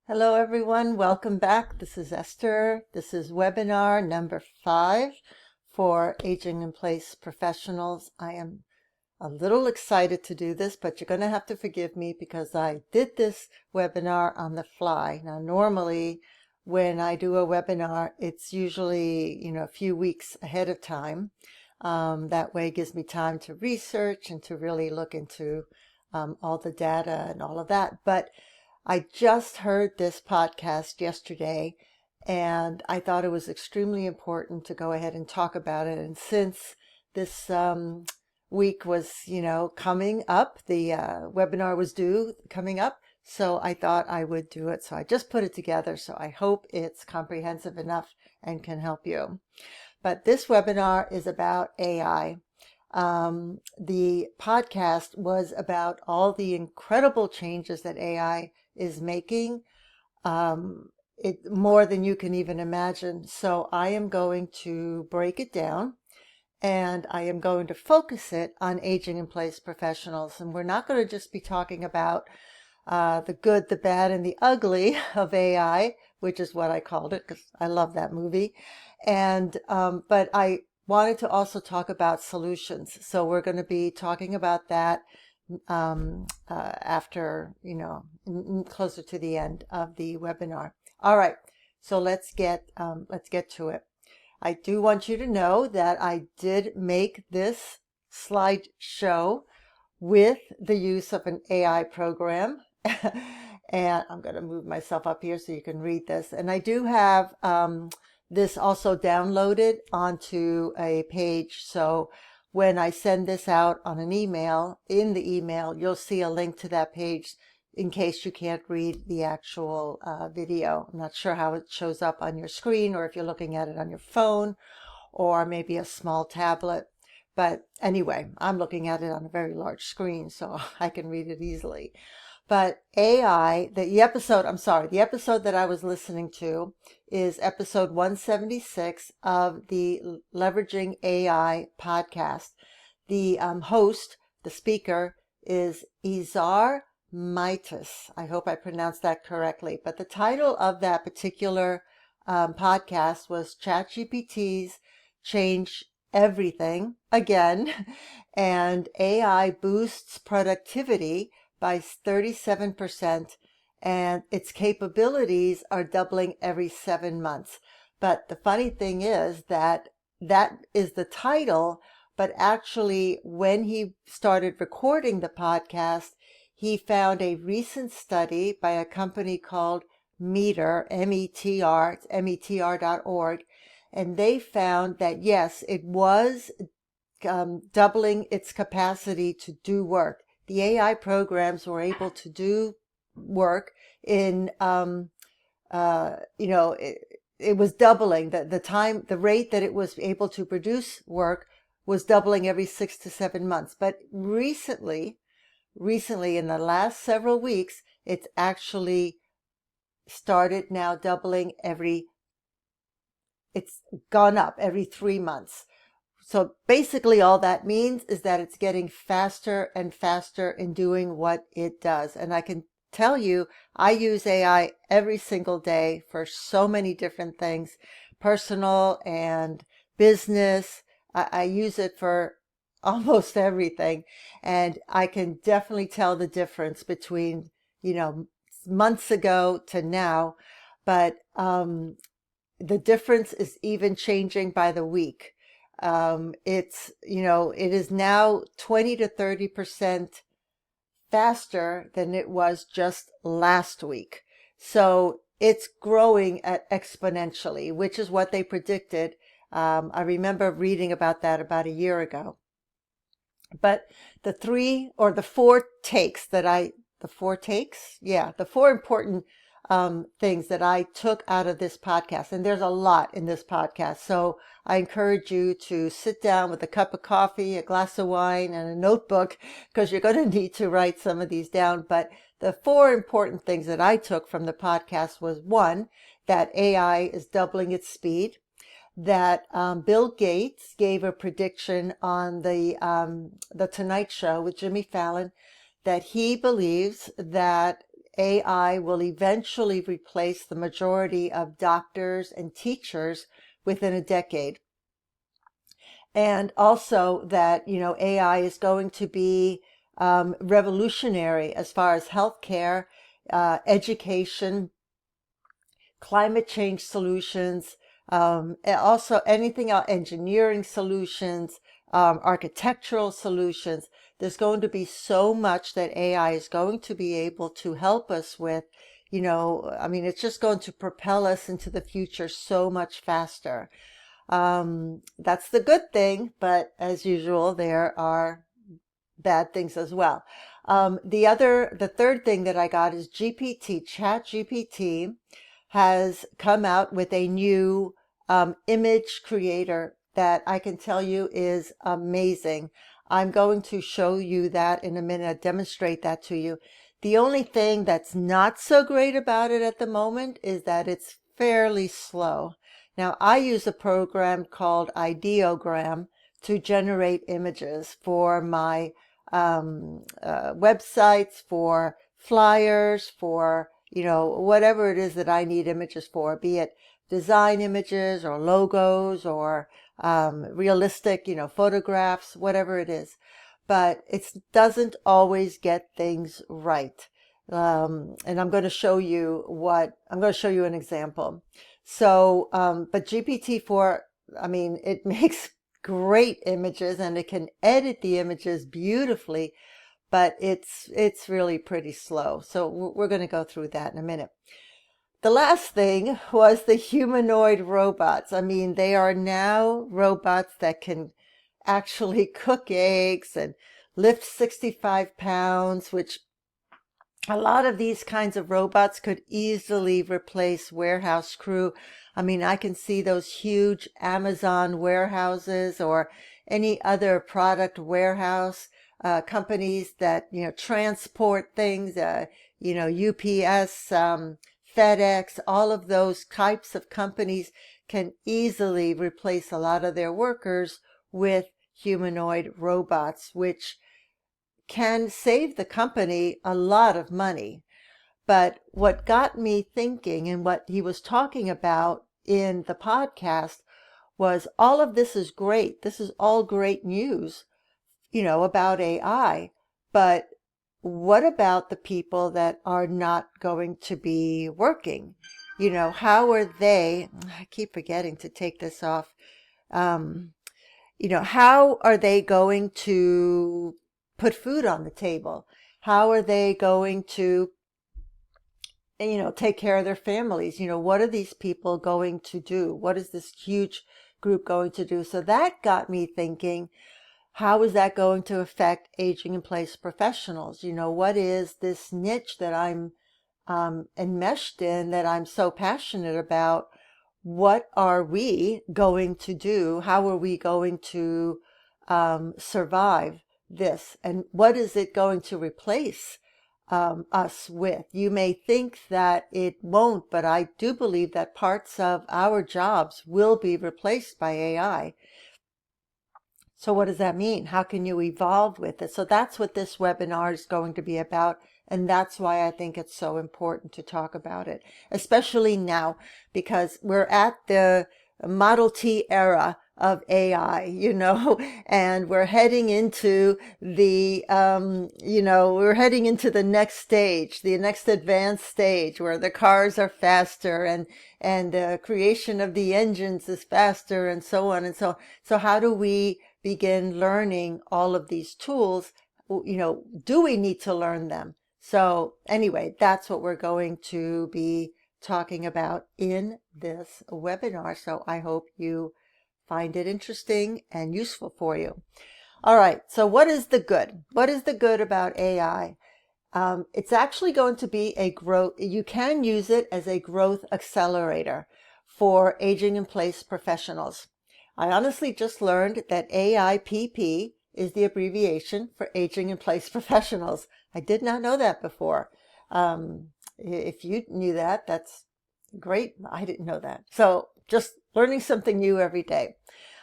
Hello, everyone. Welcome back. This is Esther. This is webinar number 5 for Aging in Place professionals. I am a little excited to do this, but you're going to have to forgive me because I did this webinar on the fly. Now, normally when I do a webinar, it's usually, a few weeks ahead of time. That way it gives me time to research and to really look into all the data and all of that. But I just heard this podcast yesterday and I thought it was extremely important to go ahead and talk about it. And since this week was, coming up, the webinar was coming up, so I thought I would do it. So I just put it together. So I hope it's comprehensive enough and can help you. But this webinar is about AI. The podcast was about all the incredible changes that AI is making, it more than you can even imagine. So I am going to break it down and I am going to focus it on aging in place professionals. And we're not going to just be talking about the good, the bad, and the ugly of AI, which is what I called it because I love that movie. And but I wanted to also talk about solutions. So we're going to be talking about that after, closer to the end of the webinar. All right, so let's get to it. I do want you to know that I did make this slideshow with the use of an AI program. And I'm going to move myself up here so you can read this. And I do have this also downloaded onto a page. So when I send this out on an email, in the email, you'll see a link to that page in case you can't read the actual video. I'm not sure how it shows up on your screen or if you're looking at it on your phone or maybe a small tablet. But anyway, I'm looking at it on a very large screen so I can read it easily. But AI, the episode that I was listening to is episode 176 of the Leveraging AI podcast. The host, the speaker, is Izar Mitis. I hope I pronounced that correctly. But the title of that particular podcast was ChatGPT's Change Everything Again, and AI boosts productivity by 37%, and its capabilities are doubling every 7 months. But the funny thing is that is the title, but actually when he started recording the podcast, he found a recent study by a company called Meter, M-E-T-R, it's metr.org, and they found that yes, it was doubling its capacity to do work. The AI programs were able to do work in, it was doubling the rate that it was able to produce work was doubling every 6 to 7 months. But recently, in the last several weeks, it's actually started now doubling it's gone up every 3 months. So basically all that means is that it's getting faster and faster in doing what it does. And I can tell you, I use AI every single day for so many different things, personal and business. I use it for almost everything. And I can definitely tell the difference between, months ago to now. But the difference is even changing by the week. It is now 20 to 30% faster than it was just last week. So it's growing exponentially, which is what they predicted. I remember reading about that about a year ago. But the four important things that I took out of this podcast, and there's a lot in this podcast. So I encourage you to sit down with a cup of coffee, a glass of wine, and a notebook, because you're going to need to write some of these down. But the 4 important things that I took from the podcast was 1, that AI is doubling its speed, that Bill Gates gave a prediction on the Tonight Show with Jimmy Fallon that he believes that AI will eventually replace the majority of doctors and teachers within a decade. And also that, AI is going to be revolutionary as far as healthcare, education, climate change solutions, and also anything else, engineering solutions, architectural solutions. There's going to be so much that AI is going to be able to help us with. It's just going to propel us into the future so much faster. That's the good thing, but as usual, there are bad things as well. The third thing that I got is ChatGPT has come out with a new image creator that I can tell you is amazing. I'm going to show you that in a minute, demonstrate that to you. The only thing that's not so great about it at the moment is that it's fairly slow. Now, I use a program called Ideogram to generate images for my websites, for flyers, for whatever it is that I need images for, be it design images or logos or realistic, photographs, whatever it is. But it doesn't always get things right. And I'm going to show you an example. So, but GPT-4, it makes great images and it can edit the images beautifully, but it's really pretty slow. So we're going to go through that in a minute. The last thing was the humanoid robots. They are now robots that can actually cook eggs and lift 65 pounds, which a lot of these kinds of robots could easily replace warehouse crew. I can see those huge Amazon warehouses or any other product warehouse companies that, transport things, UPS, FedEx, all of those types of companies can easily replace a lot of their workers with humanoid robots, which can save the company a lot of money. But what got me thinking and what he was talking about in the podcast was all of this is great. This is all great news, about AI. But what about the people that are not going to be working? How are they? I keep forgetting to take this off. How are they going to put food on the table? How are they going to, take care of their families? What are these people going to do? What is this huge group going to do? So that got me thinking, how is that going to affect aging in place professionals? What is this niche that I'm enmeshed in, that I'm so passionate about? What are we going to do? How are we going to survive this? And what is it going to replace us with? You may think that it won't, but I do believe that parts of our jobs will be replaced by AI. So what does that mean? How can you evolve with it? So that's what this webinar is going to be about. And that's why I think it's so important to talk about it, especially now, because we're at the Model T era of AI, and we're heading into we're heading into the next stage, the next advanced stage where the cars are faster and the creation of the engines is faster and so on and so on. So how do we begin learning all of these tools? Do we need to learn them? So anyway, that's what we're going to be talking about in this webinar. So I hope you find it interesting and useful for you. All right. So what is the good? What is the good about AI? It's actually going to be a growth. You can use it as a growth accelerator for aging in place professionals. I honestly just learned that AIPP is the abbreviation for aging in place professionals. I did not know that before. If you knew that, that's great. I didn't know that. So just learning something new every day.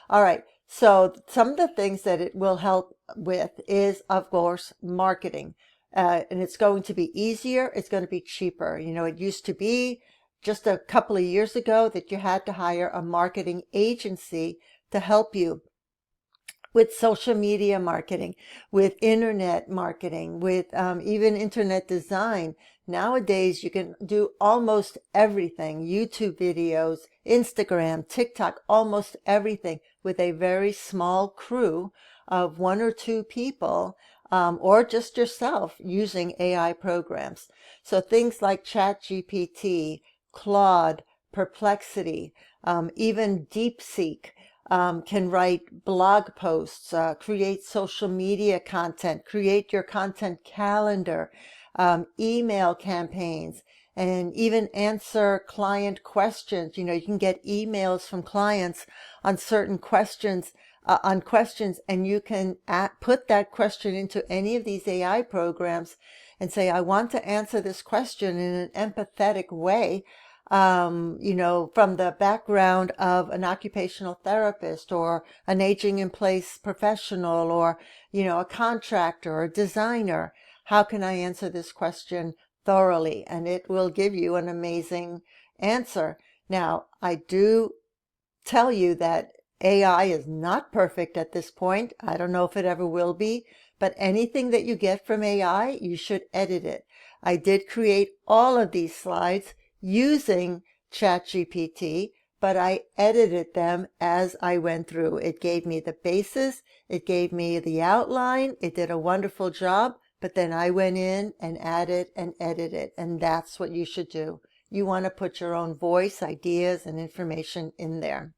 All right. So some of the things that it will help with is, of course, marketing. and it's going to be easier. It's going to be cheaper. You know, it used to be just a couple of years ago that you had to hire a marketing agency to help you with social media marketing, with internet marketing, with even internet design. Nowadays, you can do almost everything: YouTube videos, Instagram, TikTok, almost everything with a very small crew of 1 or 2 people, or just yourself using AI programs. So things like ChatGPT, Claude, Perplexity, even DeepSeek, can write blog posts, create social media content, create your content calendar, email campaigns, and even answer client questions. You know, you can get emails from clients on certain questions, and you can put that question into any of these AI programs and say, I want to answer this question in an empathetic way, you know, from the background of an occupational therapist or an aging in place professional, or, you know, a contractor or designer. How can I answer this question thoroughly? And it will give you an amazing answer. Now, I do tell you that AI is not perfect at this point. I don't know if it ever will be, but anything that you get from AI, you should edit it. I did create all of these slides using ChatGPT, but I edited them as I went through. It gave me the basis, it gave me the outline, it did a wonderful job, but then I went in and added and edited, and that's what you should do. You want to put your own voice, ideas, and information in there.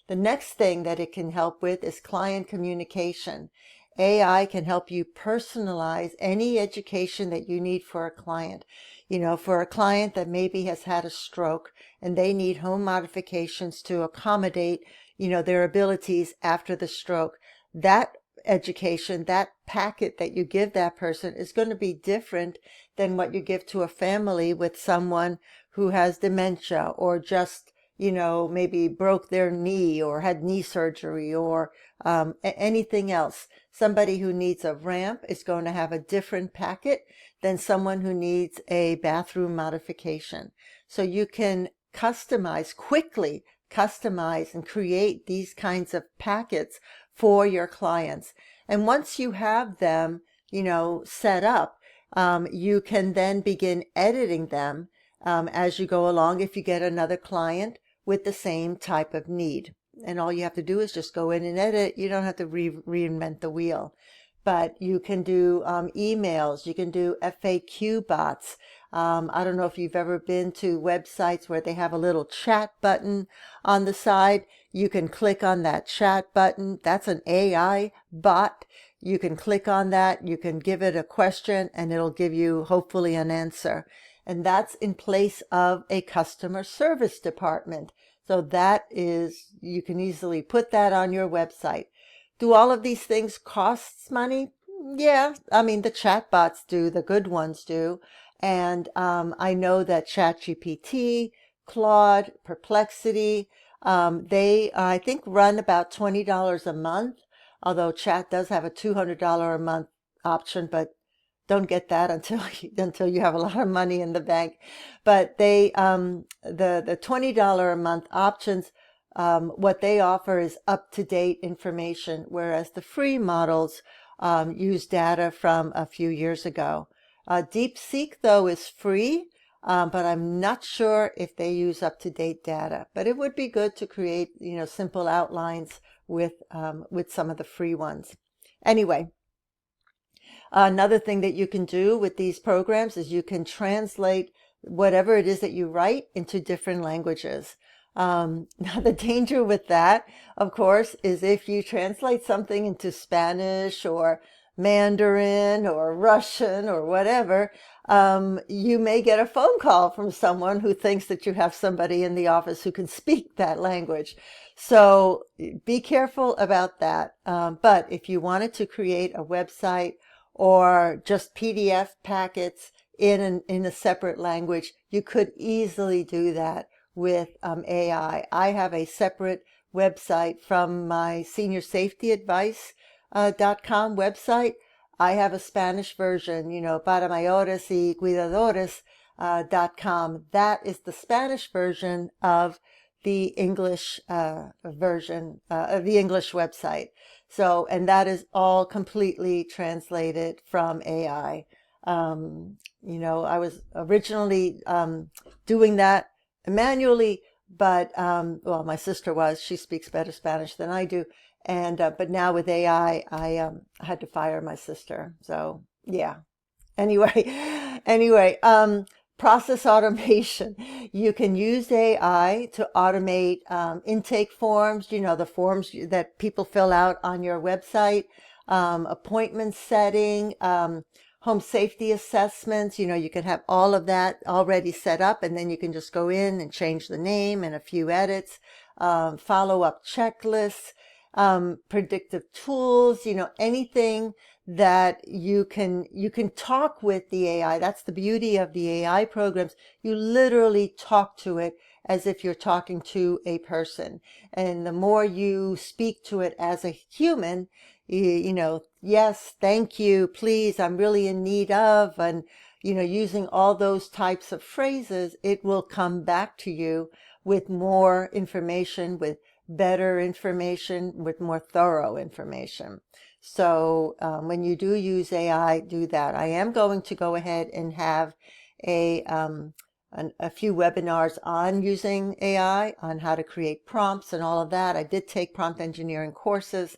The next thing that it can help with is client communication. AI can help you personalize any education that you need for a client. You know, for a client that maybe has had a stroke and they need home modifications to accommodate, you know, their abilities after the stroke. That education, that packet that you give that person is going to be different than what you give to a family with someone who has dementia, or just, you know, maybe broke their knee or had knee surgery, or anything else. Somebody who needs a ramp is going to have a different packet than someone who needs a bathroom modification. So you can quickly customize and create these kinds of packets for your clients. And once you have them, you know, set up, you can then begin editing them as you go along if you get another client with the same type of need. And all you have to do is just go in and edit. You don't have to reinvent the wheel. But you can do emails, you can do FAQ bots. I don't know if you've ever been to websites where they have a little chat button on the side. You can click on that chat button. That's an AI bot. You can click on that. You can give it a question and it'll give you hopefully an answer. And that's in place of a customer service department. So that is, you can easily put that on your website. Do all of these things cost money? Yeah, I mean, the chatbots do, the good ones do. And I know that ChatGPT, Claude, Perplexity, they, I think, run about $20 a month, although Chat does have a $200 a month option, but don't get that until you have a lot of money in the bank. But they, the $20 a month options, what they offer is up-to-date information, whereas the free models use data from a few years ago. DeepSeek, though, is free, but I'm not sure if they use up-to-date data. But it would be good to create, you know, simple outlines with some of the free ones. Anyway, another thing that you can do with these programs is you can translate whatever it is that you write into different languages. Now, the danger with that, of course, is if you translate something into Spanish or Mandarin or Russian or whatever, you may get a phone call from someone who thinks that you have somebody in the office who can speak that language. So be careful about that. But if you wanted to create a website or just PDF packets in a separate language, you could easily do that with AI. I have a separate website from my seniorsafetyadvice.com website. I have a Spanish version, para mayores y cuidadores, .com. That is the Spanish version of the English version of the English website. So, and that is all completely translated from AI. I was originally doing that manually, but well, my sister was. She speaks better Spanish than I do, and but now with AI, I had to fire my sister. So yeah. Anyway, anyway, process automation. You can use AI to automate intake forms, the forms that people fill out on your website, appointment setting, home safety assessments. You can have all of that already set up, and then you can just go in and change the name and a few edits, follow-up checklists, predictive tools, anything that you can talk with the AI. That's the beauty of the AI programs. You literally talk to it as if you're talking to a person. And the more you speak to it as a human, yes, thank you, please, I'm really in need of, and using all those types of phrases, it will come back to you with more information, with better information, with more thorough information. So when you do use AI, do that. I am going to go ahead and have a few webinars on using AI, on how to create prompts and all of that. I did take prompt engineering courses,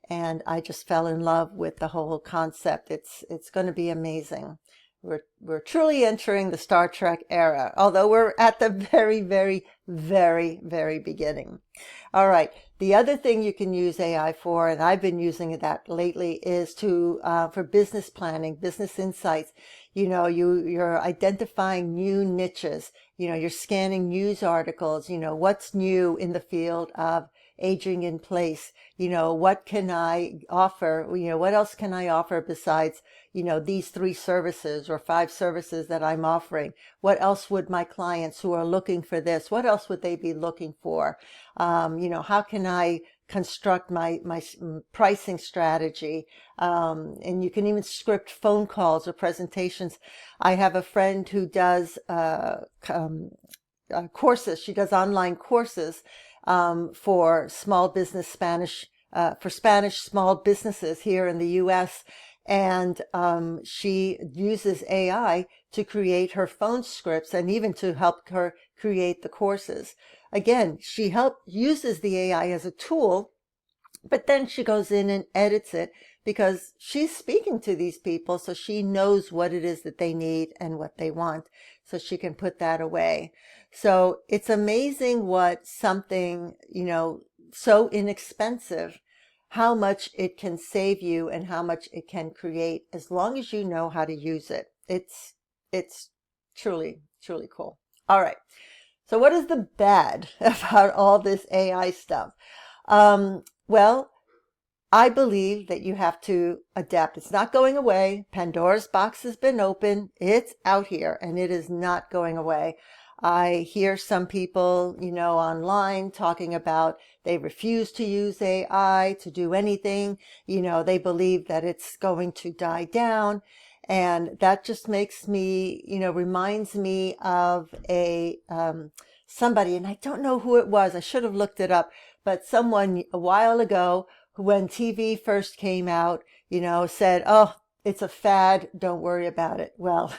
and I just fell in love with the whole concept. It's going to be amazing. We're truly entering the Star Trek era, although we're at the very, very, very, very beginning. All right. The other thing you can use AI for, and I've been using that lately, is for business planning, business insights. You're identifying new niches. You're scanning news articles. What's new in the field of aging in place. What can I offer? What else can I offer besides these 3 services or 5 services that I'm offering? What else would my clients who are looking for this, what else would they be looking for? How can I construct my pricing strategy? And you can even script phone calls or presentations. I have a friend who does courses. She does online courses for small business Spanish, for Spanish small businesses here in the U.S. And she uses AI to create her phone scripts and even to help her create the courses. Again, she uses the AI as a tool, but then she goes in and edits it because she's speaking to these people, so she knows what it is that they need and what they want, so she can put that away. So it's amazing what something, so inexpensive, how much it can save you and how much it can create as long as you know how to use it. It's truly, truly cool. All right. So what is the bad about all this AI stuff? Well, I believe that you have to adapt. It's not going away. Pandora's box has been opened. It's out here and it is not going away. I hear some people, online talking about they refuse to use AI to do anything. They believe that it's going to die down. And that just makes me, reminds me of somebody, and I don't know who it was. I should have looked it up, but someone a while ago, when TV first came out, said, oh, it's a fad, don't worry about it. Well,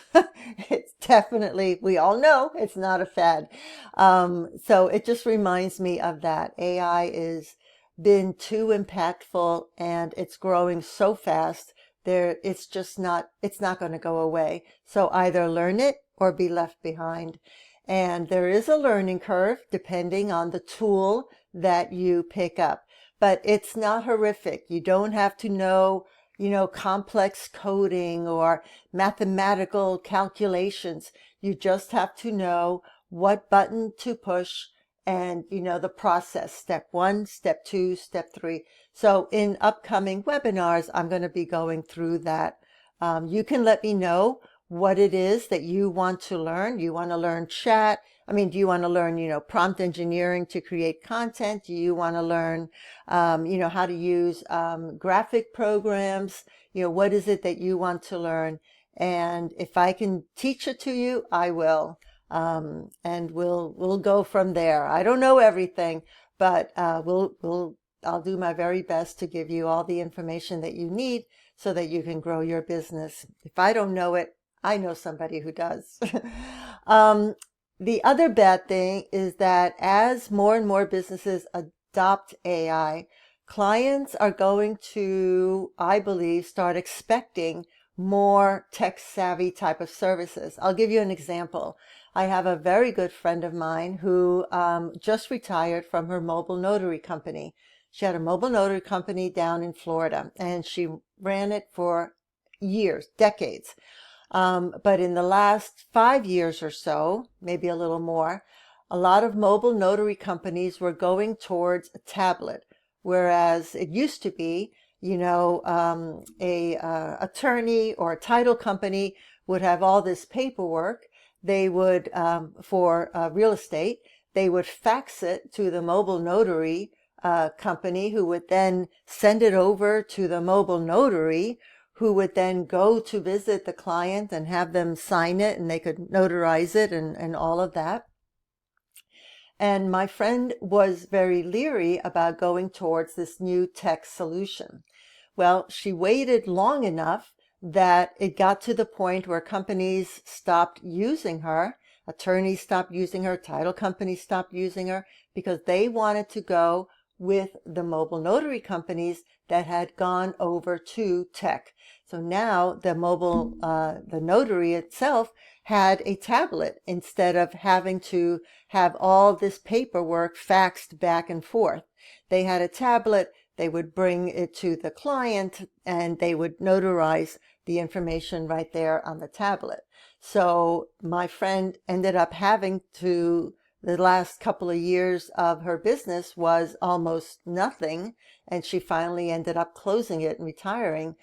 it's definitely, we all know it's not a fad. So it just reminds me of that. AI is been too impactful and it's growing so fast. It's not going to go away. So either learn it or be left behind. And there is a learning curve depending on the tool that you pick up. But it's not horrific. You don't have to know, complex coding or mathematical calculations. You just have to know what button to push and, the process, step 1, step 2, step 3. So in upcoming webinars, I'm going to be going through that. You can let me know what it is that you want to learn. You want to learn chat. I mean, do you want to learn, prompt engineering to create content? Do you want to learn, how to use graphic programs? What is it that you want to learn? And if I can teach it to you, I will. And we'll go from there. I don't know everything, but I'll do my very best to give you all the information that you need so that you can grow your business. If I don't know it, I know somebody who does. um, the other bad thing is that as more and more businesses adopt AI, clients are going to, I believe, start expecting more tech savvy type of services. I'll give you an example. I have a very good friend of mine who just retired from her mobile notary company. She had a mobile notary company down in Florida, and she ran it for years, decades. But in the last 5 years or so, maybe a little more, a lot of mobile notary companies were going towards a tablet, whereas it used to be, a attorney or a title company would have all this paperwork. They would, for real estate, they would fax it to the mobile notary company, who would then send it over to the mobile notary, who would then go to visit the client and have them sign it, and they could notarize it and all of that. And my friend was very leery about going towards this new tech solution. Well, she waited long enough that it got to the point where companies stopped using her, attorneys stopped using her, title companies stopped using her, because they wanted to go with the mobile notary companies that had gone over to tech. So now the notary itself had a tablet instead of having to have all this paperwork faxed back and forth. They had a tablet. They would bring it to the client and they would notarize the information right there on the tablet. So my friend ended up having to, the last couple of years of her business was almost nothing, and she finally ended up closing it and retiring,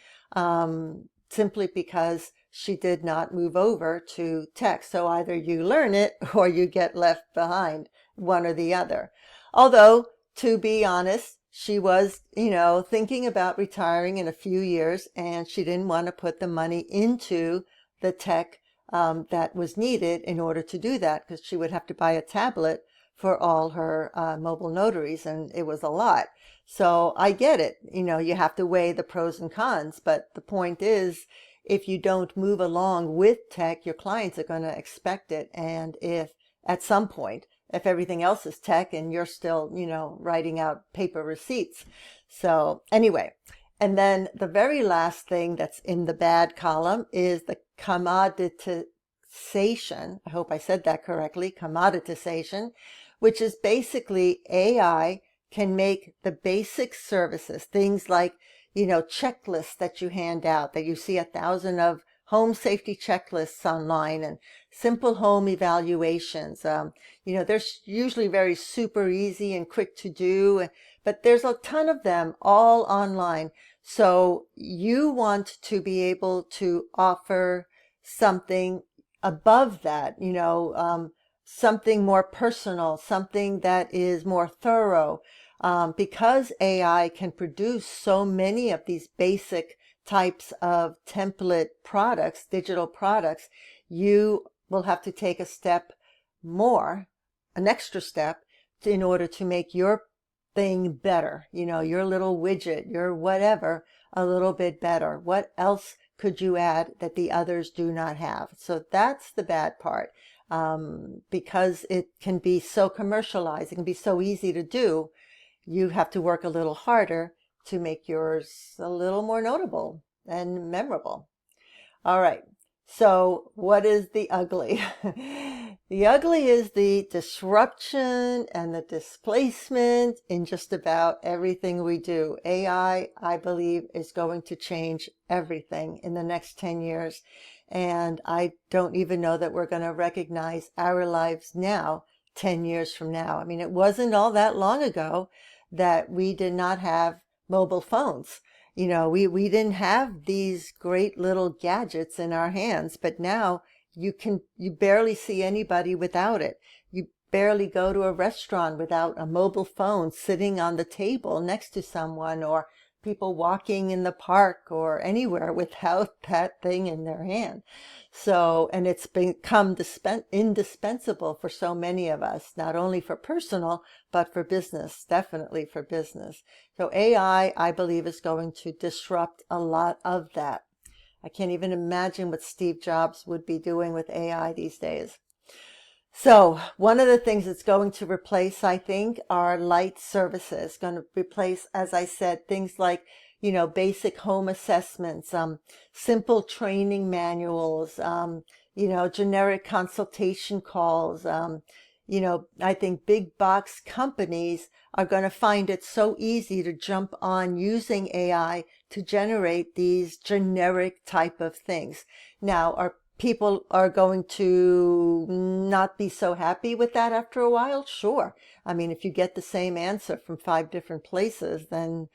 simply because she did not move over to tech. So either you learn it or you get left behind, one or the other. Although, to be honest, she was, thinking about retiring in a few years, and she didn't want to put the money into the tech that was needed in order to do that, because she would have to buy a tablet for all her mobile notaries, and it was a lot. So I get it. You have to weigh the pros and cons, but the point is, if you don't move along with tech, your clients are going to expect it. And if at some point, if everything else is tech and you're still, writing out paper receipts. So anyway, and then the very last thing that's in the bad column is the commoditization. I hope I said that correctly, commoditization, which is basically AI can make the basic services, things like, checklists that you hand out, that you see 1,000 of home safety checklists online, and simple home evaluations. They're usually very super easy and quick to do, but there's a ton of them all online. So you want to be able to offer something above that, something more personal, something that is more thorough. Because AI can produce so many of these basic types of template products, digital products, you will have to take a step more, an extra step, in order to make your thing better, your little widget, your whatever, a little bit better. What else could you add that the others do not have? So that's the bad part. Because it can be so commercialized, it can be so easy to do, you have to work a little harder to make yours a little more notable and memorable. All right. So what is the ugly? The ugly is the disruption and the displacement in just about everything we do. AI, I believe, is going to change everything in the next 10 years. And I don't even know that we're going to recognize our lives now, 10 years from now. I mean, it wasn't all that long ago that we did not have mobile phones. We didn't have these great little gadgets in our hands, but now you barely see anybody without it. You barely go to a restaurant without a mobile phone sitting on the table next to someone, or people walking in the park or anywhere without that thing in their hand. So, and it's become indispensable for so many of us, not only for personal, but for business, definitely for business. So I believe, is going to disrupt a lot of that. I can't even imagine what Steve Jobs would be doing with AI these days. So one of the things it's going to replace, I think, are light services. Going to replace, as I said, things like, basic home assessments, simple training manuals, generic consultation calls. I think big box companies are going to find it so easy to jump on using AI to generate these generic type of things. Now, people are going to not be so happy with that after a while? Sure. I mean, if you get the same answer from 5 different places, then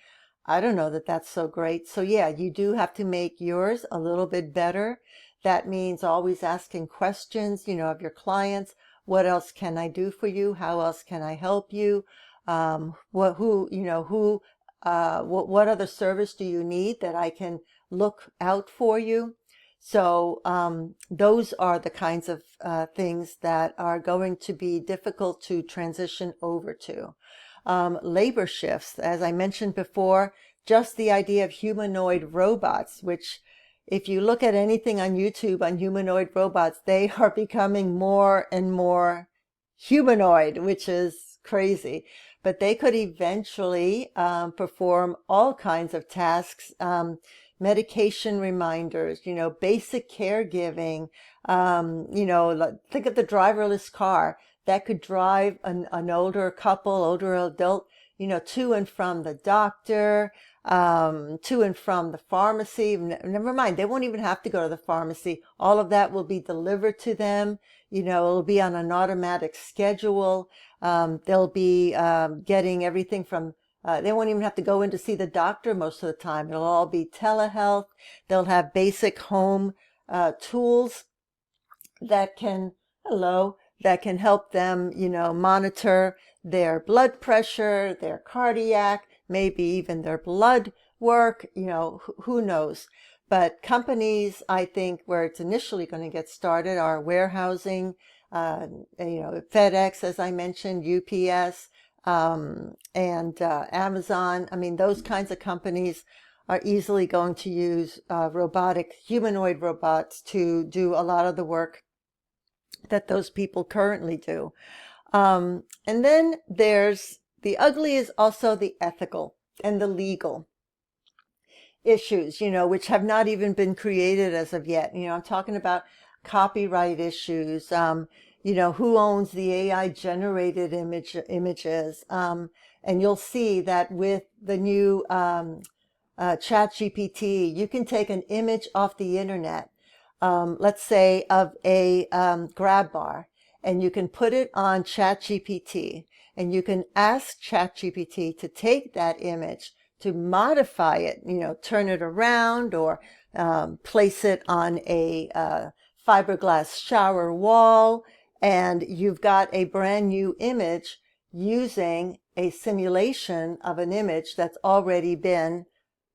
I don't know that that's so great. So yeah, you do have to make yours a little bit better. That means always asking questions, of your clients. What else can I do for you? How else can I help you? What other service do you need that I can look out for you? So those are the kinds of things that are going to be difficult to transition over to. Labor shifts, as I mentioned before, just the idea of humanoid robots, which if you look at anything on YouTube on humanoid robots, they are becoming more and more humanoid, which is crazy. But they could eventually perform all kinds of tasks, medication reminders, basic caregiving, think of the driverless car that could drive an older couple, older adult, to and from the doctor, to and from the pharmacy. Never mind, they won't even have to go to the pharmacy. All of that will be delivered to them. It'll be on an automatic schedule. They'll be getting everything from they won't even have to go in to see the doctor most of the time. It'll all be telehealth. They'll have basic home tools that can, that can help them, monitor their blood pressure, their cardiac, maybe even their blood work, who knows. But companies, I think, where it's initially going to get started are warehousing, FedEx, as I mentioned, UPS, and Amazon. I mean, those kinds of companies are easily going to use humanoid robots to do a lot of the work that those people currently do. And then there's the ugly is also the ethical and the legal issues, which have not even been created as of yet. I'm talking about copyright issues, who owns the AI generated images. And you'll see that with the new Chat GPT, you can take an image off the internet, let's say of a grab bar, and you can put it on Chat GPT, and you can ask Chat GPT to take that image, to modify it, turn it around, or place it on a fiberglass shower wall, and you've got a brand new image using a simulation of an image that's already been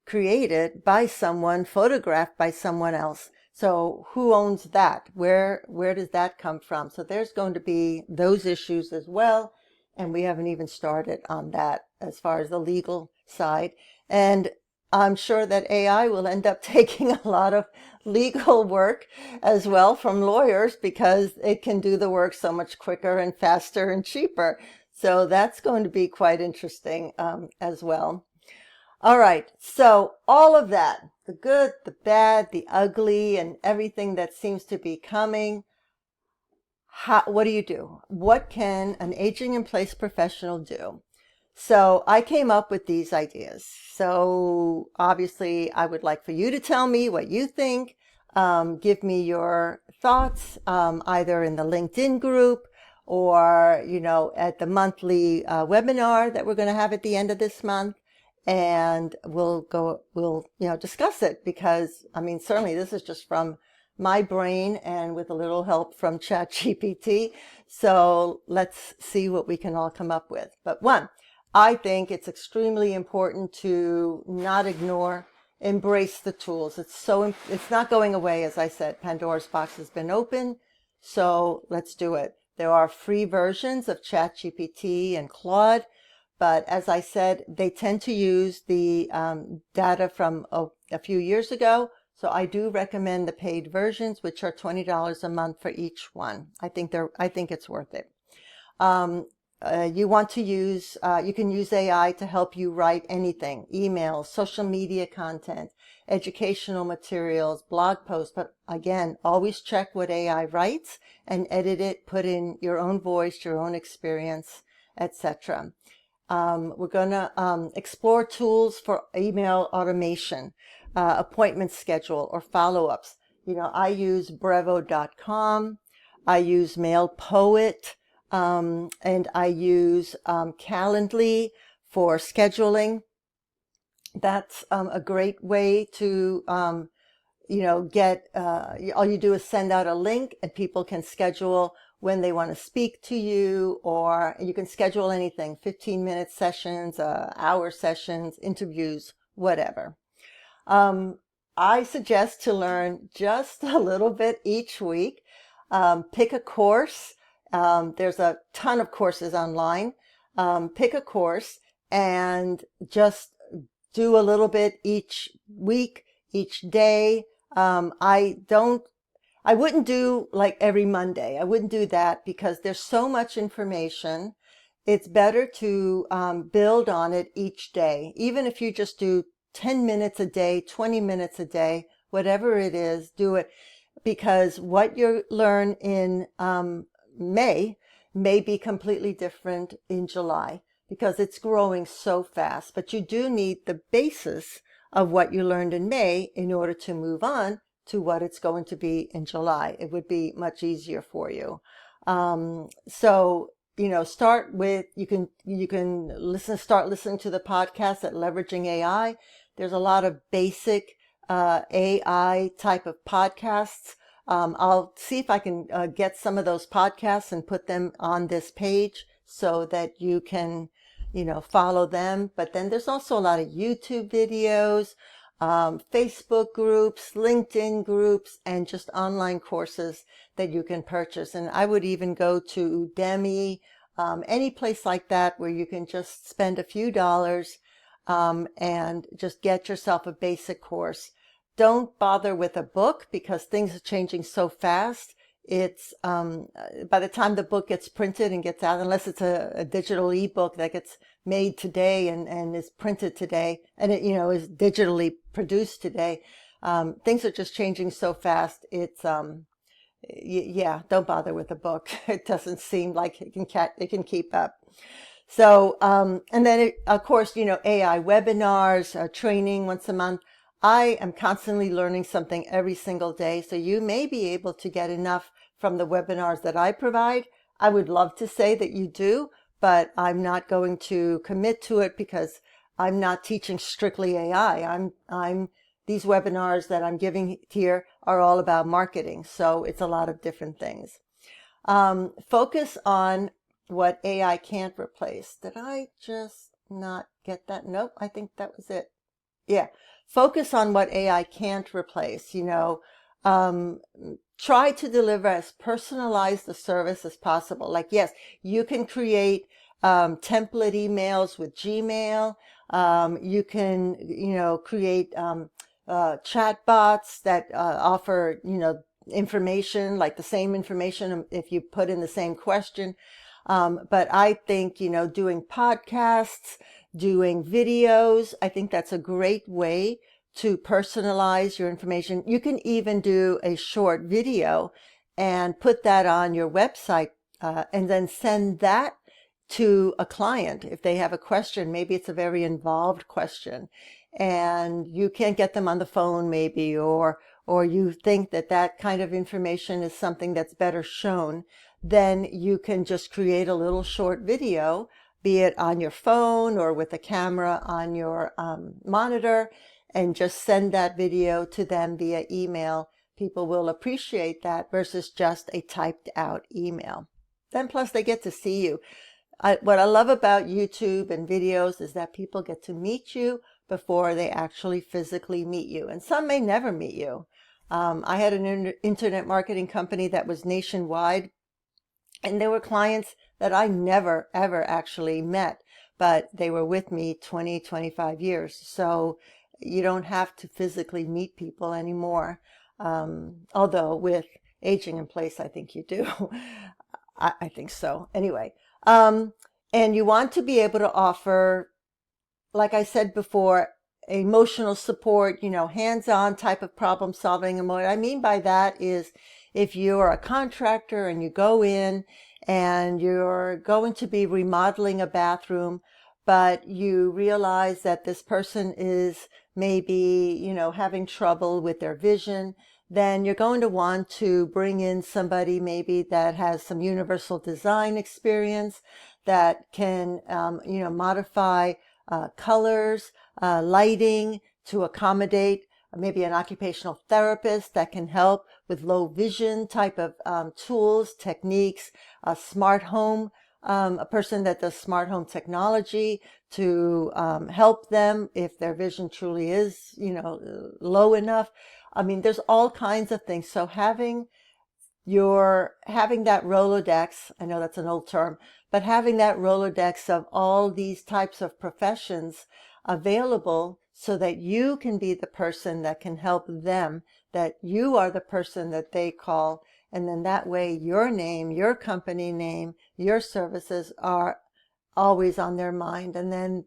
created by someone, photographed by someone else. So who owns that? Where does that come from? So there's going to be those issues as well. And we haven't even started on that as far as the legal side. And I'm sure that AI will end up taking a lot of legal work as well from lawyers, because it can do the work so much quicker and faster and cheaper. So that's going to be quite interesting as well. All right, so all of that, the good, the bad, the ugly, and everything that seems to be coming, what do you do? What can an aging in place professional do? So I came up with these ideas. So obviously I would like for you to tell me what you think. Give me your thoughts, either in the LinkedIn group or, at the monthly webinar that we're going to have at the end of this month. and we'll discuss it, because I mean, certainly this is just from my brain and with a little help from ChatGPT. So let's see what we can all come up with. But one, I think it's extremely important to not ignore, embrace the tools. It's not going away. As I said, Pandora's box has been open. So let's do it. There are free versions of ChatGPT and Claude, but as I said, they tend to use the data from a few years ago. So I do recommend the paid versions, which are $20 a month for each one. I think it's worth it. You want to use, you can use AI to help you write anything: emails, social media content, educational materials, blog posts. But again, always check what AI writes and edit it, put in your own voice, your own experience, etc. We're going to explore tools for email automation, appointment schedule, or follow-ups. I use brevo.com, I use MailPoet, and I use Calendly for scheduling. That's a great way to get, all you do is send out a link and people can schedule when they want to speak to you, or you can schedule anything: 15-minute sessions, hour sessions, interviews, whatever. I suggest to learn just a little bit each week. Pick a course. There's a ton of courses online. Pick a course and just do a little bit each week, each day. I wouldn't do like every Monday. I wouldn't do that because there's so much information. It's better to build on it each day. Even if you just do 10 minutes a day, 20 minutes a day, whatever it is, do it. Because what you learn in May may be completely different in July, because it's growing so fast. But you do need the basis of what you learned in May in order to move on to what it's going to be in July. It would be much easier for you. So, start with, you can start listening to the podcast at Leveraging AI. There's a lot of basic AI type of podcasts. I'll see if I can get some of those podcasts and put them on this page so that you can, follow them. But then there's also a lot of YouTube videos, Facebook groups, LinkedIn groups, and just online courses that you can purchase. And I would even go to Udemy, any place like that where you can just spend a few dollars and just get yourself a basic course. Don't bother with a book because things are changing so fast. It's by the time the book gets printed and gets out, unless it's a digital ebook that gets made today and is printed today, and it is digitally produced today, things are just changing so fast. It's yeah, don't bother with a book. It doesn't seem like it can keep up. So and then of course AI webinars, training once a month. I am constantly learning something every single day, so you may be able to get enough from the webinars that I provide. I would love to say that you do, but I'm not going to commit to it because I'm not teaching strictly AI. These webinars that I'm giving here are all about marketing, so it's a lot of different things. Focus on what AI can't replace. Did I just not get that? Nope, I think that was it. Yeah. Focus on what AI can't replace. Try to deliver as personalized a service as possible. Like, yes, you can create template emails with Gmail. You can, create chat bots that offer, information, like the same information if you put in the same question. But I think, doing podcasts, doing videos, I think that's a great way to personalize your information. You can even do a short video and put that on your website and then send that to a client if they have a question. Maybe it's a very involved question and you can't get them on the phone maybe, or you think that kind of information is something that's better shown. Then you can just create a little short video be it on your phone or with a camera on your monitor, and just send that video to them via email. People will appreciate that versus just a typed out email. Then plus they get to see you. What I love about YouTube and videos is that people get to meet you before they actually physically meet you. And some may never meet you. I had an internet marketing company that was nationwide, and there were clients that I never, ever actually met, but they were with me 20, 25 years. So you don't have to physically meet people anymore. Although with aging in place, I think you do. I think so. Anyway, and you want to be able to offer, like I said before, emotional support, hands-on type of problem solving. And what I mean by that is if you're a contractor and you go in and you're going to be remodeling a bathroom, but you realize that this person is maybe, having trouble with their vision, then you're going to want to bring in somebody maybe that has some universal design experience that can, modify colors, lighting to accommodate maybe an occupational therapist that can help with low vision type of tools, techniques, a smart home, a person that does smart home technology to help them if their vision truly is, low enough. I mean, there's all kinds of things. So having that Rolodex, I know that's an old term, but having that Rolodex of all these types of professions available so that you can be the person that can help them, that you are the person that they call. And then that way your name, your company name, your services are always on their mind. And then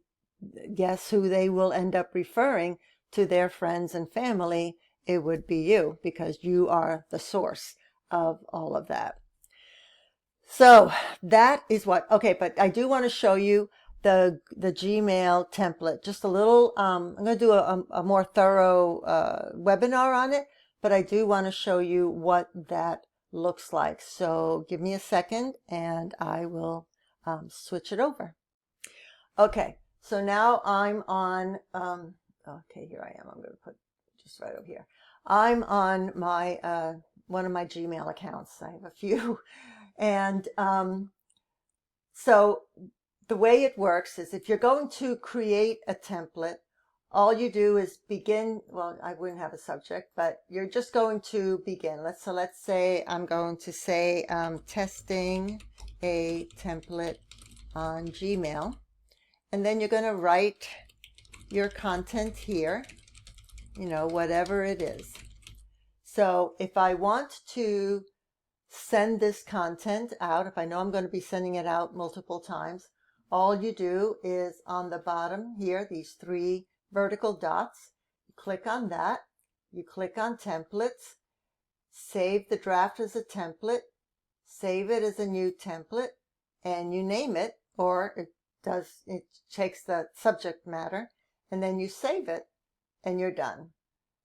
guess who they will end up referring to their friends and family? It would be you, because you are the source of all of that. So that is okay, but I do want to show you the Gmail template, just a little, I'm going to do a more thorough webinar on it, but I do want to show you what that looks like. So give me a second and I will switch it over. Okay, so now I'm on, okay, here I am. I'm going to put just right over here. I'm on my, one of my Gmail accounts. I have a few. And so the way it works is if you're going to create a template, all you do is begin. Well, I wouldn't have a subject, but you're just going to begin. So let's say I'm going to say testing a template on Gmail. And then you're going to write your content here, whatever it is. So if I want to send this content out, if I know I'm going to be sending it out multiple times, all you do is on the bottom here, these three vertical dots, you click on that, you click on templates, save the draft as a template, save it as a new template, and you name it, or it takes the subject matter, and then you save it, and you're done.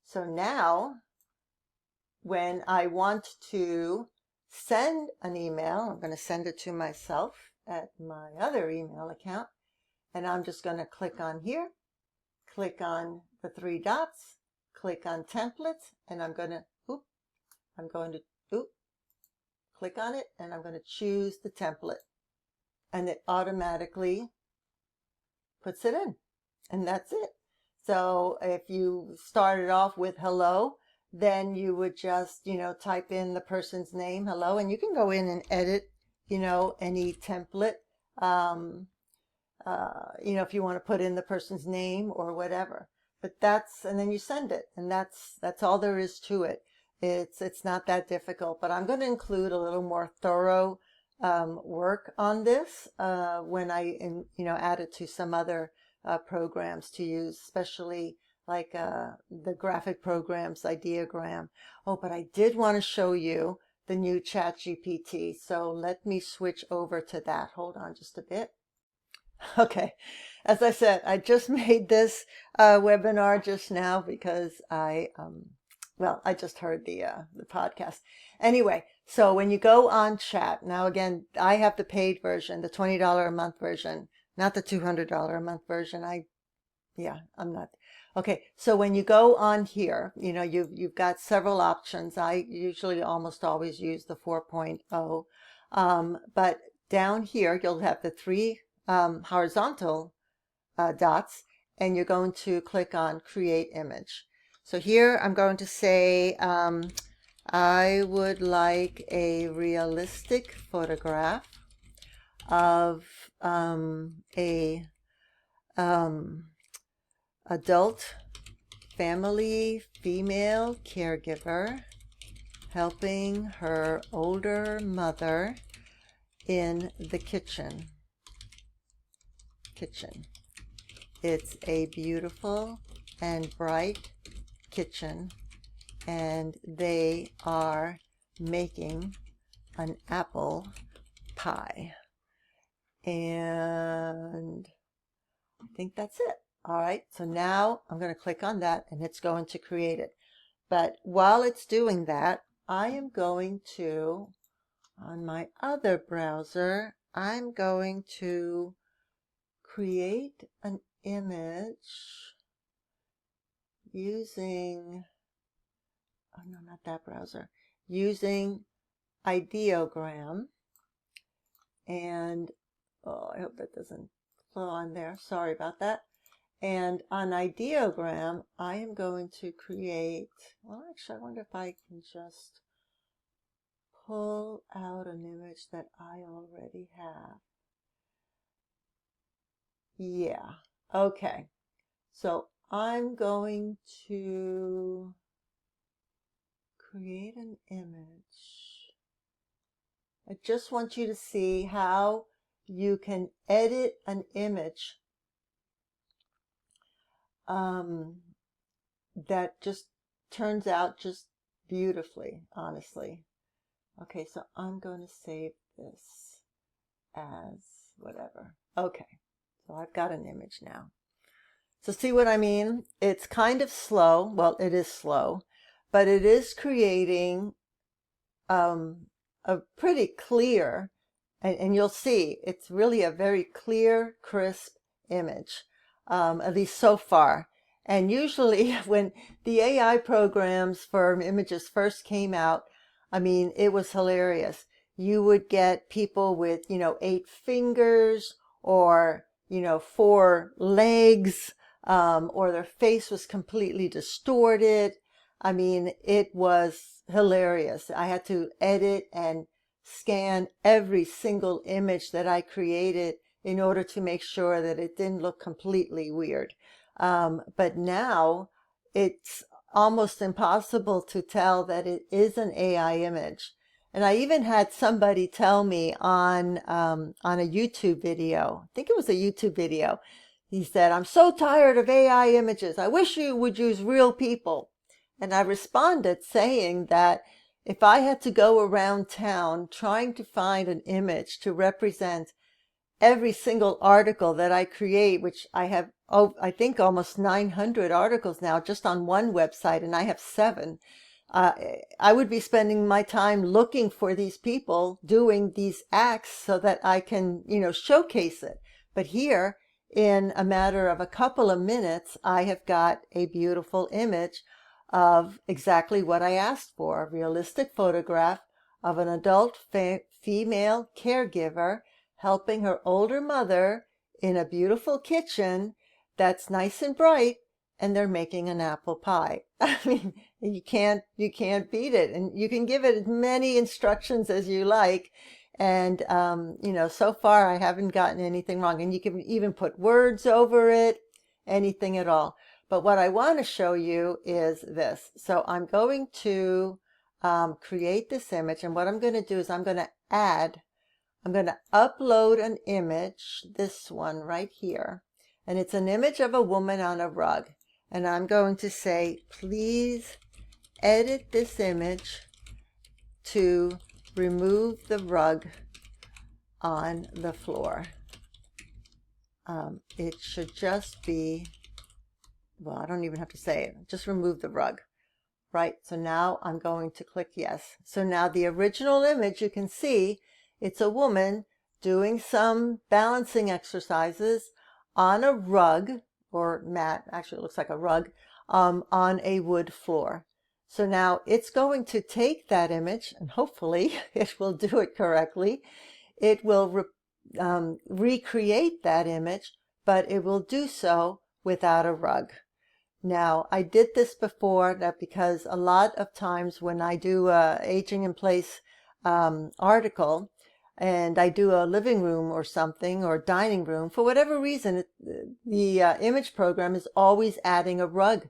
So now, when I want to send an email, I'm going to send it to myself at my other email account, and I'm just going to click on here, click on the three dots, click on templates, and I'm going to click on it, and I'm going to choose the template, and it automatically puts it in, and that's it. So if you started off with hello, then you would just, type in the person's name, hello, and you can go in and edit, any template, if you want to put in the person's name or whatever. But and then you send it, and that's all there is to it. It's not that difficult, but I'm going to include a little more thorough work on this when I, add it to some other programs to use, especially like the graphic programs, Ideogram. Oh, but I did want to show you the new ChatGPT. So let me switch over to that. Hold on just a bit. Okay. As I said, I just made this webinar just now because I just heard the podcast. Anyway, so when you go on chat, now again, I have the paid version, the $20 a month version. not the $200 a month version. Yeah, I'm not. Okay, so when you go on here, you know, you've got several options. I usually almost always use the 4.0. But down here, you'll have the three horizontal dots, and you're going to click on Create Image. So here I'm going to say, I would like a realistic photograph of a adult family female caregiver helping her older mother in the kitchen. It's a beautiful and bright kitchen, and they are making an apple pie. And I think that's it. All right, so now I'm going to click on that and it's going to create it. But while it's doing that, I am going to, on my other browser, I'm going to create an image using, oh no, not that browser, using ideogram. And, oh, I hope that doesn't flow on there. Sorry about that. And on ideogram, I am going to create, well, actually, I wonder if I can just pull out an image that I already have. Yeah, okay. So I'm going to create an image. I just want you to see how you can edit an image that just turns out just beautifully, honestly. Okay, so I'm going to save this as whatever. Okay, so I've got an image now. So see what I mean? It's kind of slow. Well, it is slow, but it is creating a pretty clear, and you'll see it's really a very clear, crisp image, at least so far. And usually when the AI programs for images first came out, I mean, it was hilarious. You would get people with, you know, 8 fingers or, you know, 4 legs, or their face was completely distorted. I mean, it was hilarious. I had to edit and scan every single image that I created in order to make sure that it didn't look completely weird. But now it's almost impossible to tell that it is an AI image. And I even had somebody tell me on a YouTube video, I think it was a YouTube video, he said, "I'm so tired of AI images. I wish you would use real people." And I responded saying that if I had to go around town trying to find an image to represent every single article that I create, which I have, oh, I think almost 900 articles now just on one website, and I have 7. I would be spending my time looking for these people doing these acts so that I can, you know, showcase it. But here, in a matter of a couple of minutes, I have got a beautiful image of exactly what I asked for, a realistic photograph of an adult female caregiver helping her older mother in a beautiful kitchen that's nice and bright, and they're making an apple pie. I mean, you can't beat it, and you can give it as many instructions as you like. And you know, so far I haven't gotten anything wrong, and you can even put words over it, anything at all. But what I want to show you is this. So I'm going to create this image, and what I'm going to do is I'm going to upload an image, this one right here, and it's an image of a woman on a rug. And I'm going to say, please edit this image to remove the rug on the floor. It should just be, well, I don't even have to say it, just remove the rug. Right, so now I'm going to click yes. So now the original image, you can see it's a woman doing some balancing exercises on a rug or mat, actually it looks like a rug, on a wood floor. So now it's going to take that image, and hopefully it will do it correctly. It will recreate that image, but it will do so without a rug. Now, I did this before that because a lot of times when I do a aging in place article, and I do a living room or something or dining room, for whatever reason, the image program is always adding a rug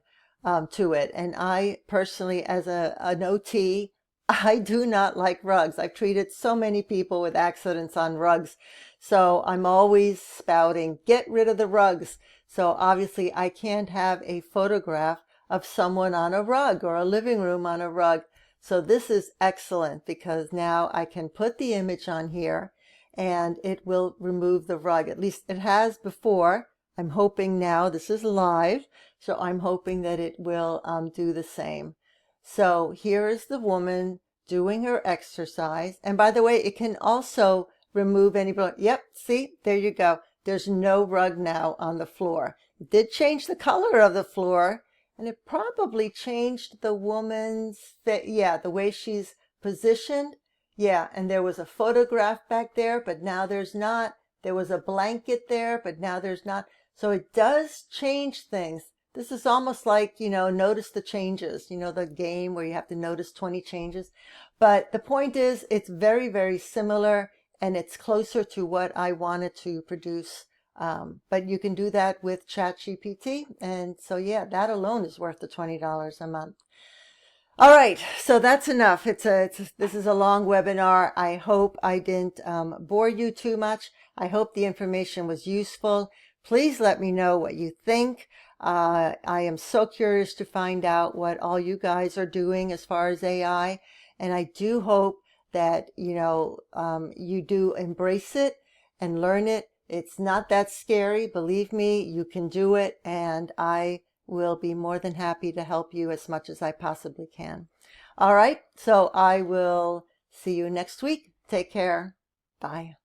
to it. And I personally, as an OT, I do not like rugs. I've treated so many people with accidents on rugs. So I'm always spouting, get rid of the rugs. So obviously I can't have a photograph of someone on a rug or a living room on a rug. So this is excellent because now I can put the image on here and it will remove the rug. At least it has before. I'm hoping now, this is live, so I'm hoping that it will do the same. So here is the woman doing her exercise. And by the way, it can also remove any rug. Yep, see, there you go. There's no rug now on the floor. It did change the color of the floor, and it probably changed the woman's, the way she's positioned. Yeah, and there was a photograph back there, but now there's not. There was a blanket there, but now there's not. So it does change things. This is almost like, notice the changes, the game where you have to notice 20 changes. But the point is, it's very, very similar, and it's closer to what I wanted to produce. But you can do that with ChatGPT. And so, yeah, that alone is worth the $20 a month. All right, so that's enough. This is a long webinar. I hope I didn't bore you too much. I hope the information was useful. Please let me know what you think. I am so curious to find out what all you guys are doing as far as AI. And I do hope that, you do embrace it and learn it. It's not that scary. Believe me, you can do it. And I will be more than happy to help you as much as I possibly can. All right, so I will see you next week. Take care. Bye.